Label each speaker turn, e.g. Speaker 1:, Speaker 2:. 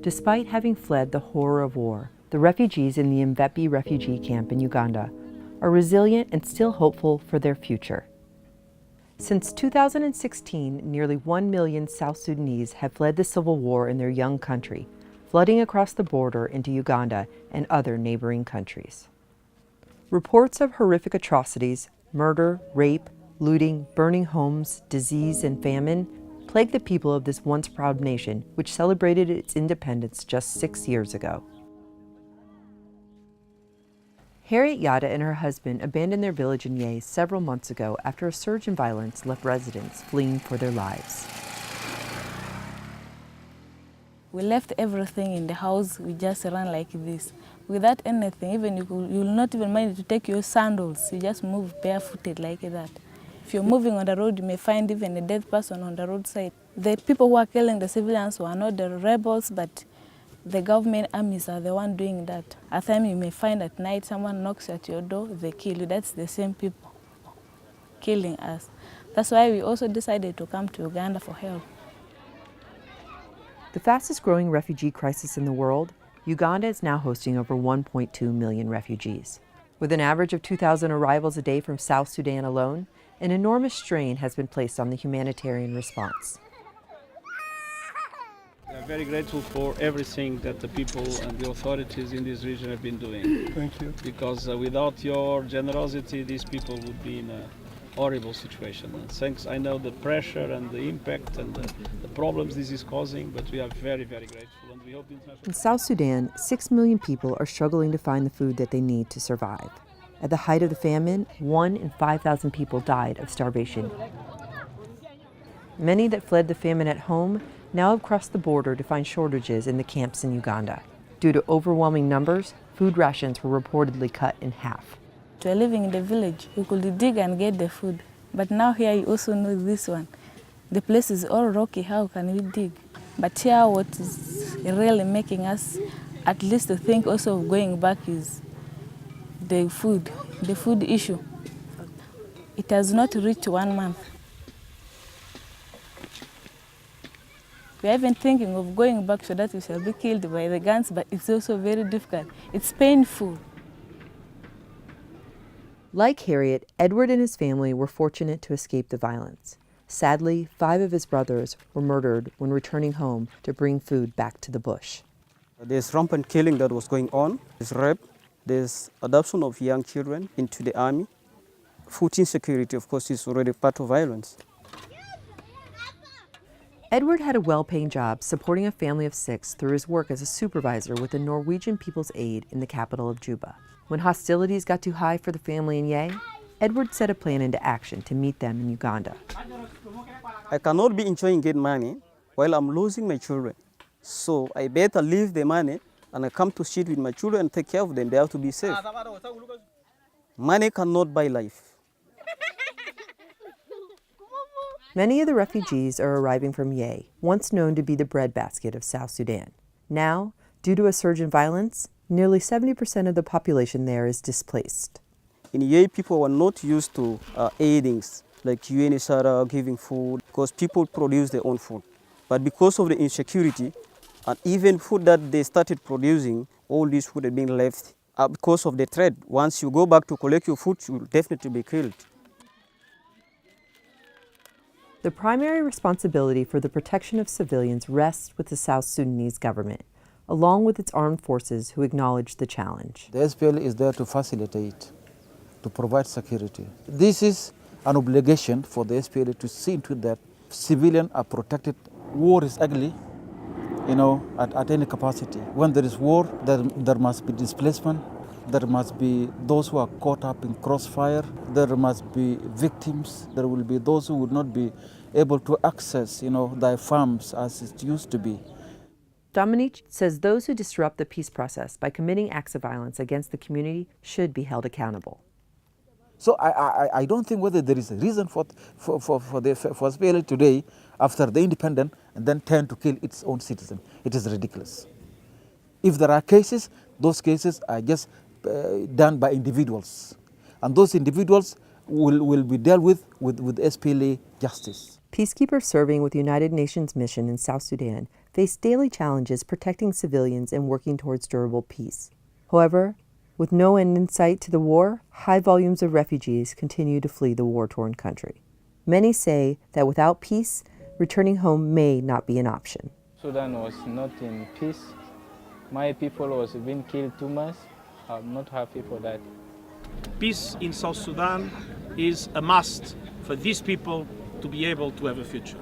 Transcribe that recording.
Speaker 1: Despite having fled the horror of war, the refugees in the Mvepi refugee camp in Uganda are resilient and still hopeful for their future. Since 2016, nearly 1 million South Sudanese have fled the civil war in their young country, flooding across the border into Uganda and other neighboring countries. Reports of horrific atrocities, murder, rape, looting, burning homes, disease, and famine plague the people of this once proud nation, which celebrated its independence just 6 years ago. Harriet Yada and her husband abandoned their village in Ye several months ago after a surge in violence left residents fleeing for their lives.
Speaker 2: We left everything in the house, we just ran like this. Without anything, even you will not even mind to take your sandals, you just move barefooted like that. If you're moving on the road, you may find even a dead person on the roadside. The people who are killing the civilians were not the rebels, but the government armies are the one doing that. At times you may find at night someone knocks at your door, they kill you. That's the same people killing us. That's why we also decided to come to Uganda for help.
Speaker 1: The fastest growing refugee crisis in the world, Uganda is now hosting over 1.2 million refugees. With an average of 2,000 arrivals a day from South Sudan alone, an enormous strain has been placed on the humanitarian response.
Speaker 3: We are very grateful for everything that the people and the authorities in this region have been doing.
Speaker 4: Thank you.
Speaker 3: Because without your generosity, these people would be in a horrible situation. And thanks, I know the pressure and the impact and the problems this is causing, but we are very, very grateful. And we hope the international...
Speaker 1: In South Sudan, 6 million people are struggling to find the food that they need to survive. At the height of the famine, 1 in 5,000 people died of starvation. Many that fled the famine at home now have crossed the border to find shortages in the camps in Uganda. Due to overwhelming numbers, food rations were reportedly cut in half.
Speaker 2: We are living in the village, we could dig and get the food. But now here you also know this one. The place is all rocky, how can we dig? But here what is really making us at least to think also of going back is the food issue. It has not reached 1 month. We are even thinking of going back so that we shall be killed by the guns, but it's also very difficult. It's painful.
Speaker 1: Like Harriet, Edward and his family were fortunate to escape the violence. Sadly, 5 of his brothers were murdered when returning home to bring food back to the bush.
Speaker 4: There's rampant killing that was going on. There's rape. There's adoption of young children into the army. Food insecurity, of course, is already part of violence.
Speaker 1: Edward had a well-paying job supporting a family of 6 through his work as a supervisor with the Norwegian People's Aid in the capital of Juba. When hostilities got too high for the family in Ye, Edward set a plan into action to meet them in Uganda.
Speaker 4: I cannot be enjoying good money while I'm losing my children. So I better leave the money and I come to sit with my children and take care of them. They have to be safe. Money cannot buy life.
Speaker 1: Many of the refugees are arriving from Ye, once known to be the breadbasket of South Sudan. Now, due to a surge in violence, nearly 70% of the population there is displaced.
Speaker 4: In Ye, people were not used to aidings like UNHCR giving food because people produce their own food. But because of the insecurity and even food that they started producing, all this food had been left because of the threat. Once you go back to collect your food, you will definitely be killed.
Speaker 1: The primary responsibility for the protection of civilians rests with the South Sudanese government, along with its armed forces who acknowledge the challenge.
Speaker 5: The SPLA is there to facilitate, to provide security. This is an obligation for the SPLA to see to that civilians are protected. War is ugly, at any capacity. When there is war, there must be displacement. There must be those who are caught up in crossfire. There must be victims. There will be those who would not be able to access, their farms as it used to be.
Speaker 1: Dominique says those who disrupt the peace process by committing acts of violence against the community should be held accountable.
Speaker 5: So I don't think whether there is a reason for SPLA today, after the independence, and then turn to kill its own citizens. It is ridiculous. If there are cases, those cases are just done by individuals. And those individuals will be dealt with SPLA justice.
Speaker 1: Peacekeepers serving with the United Nations mission in South Sudan face daily challenges protecting civilians and working towards durable peace. However, with no end in sight to the war, high volumes of refugees continue to flee the war-torn country. Many say that without peace, returning home may not be an option.
Speaker 6: Sudan was not in peace. My people was being killed too much. I'm not happy for that.
Speaker 7: Peace in South Sudan is a must for these people to be able to have a future.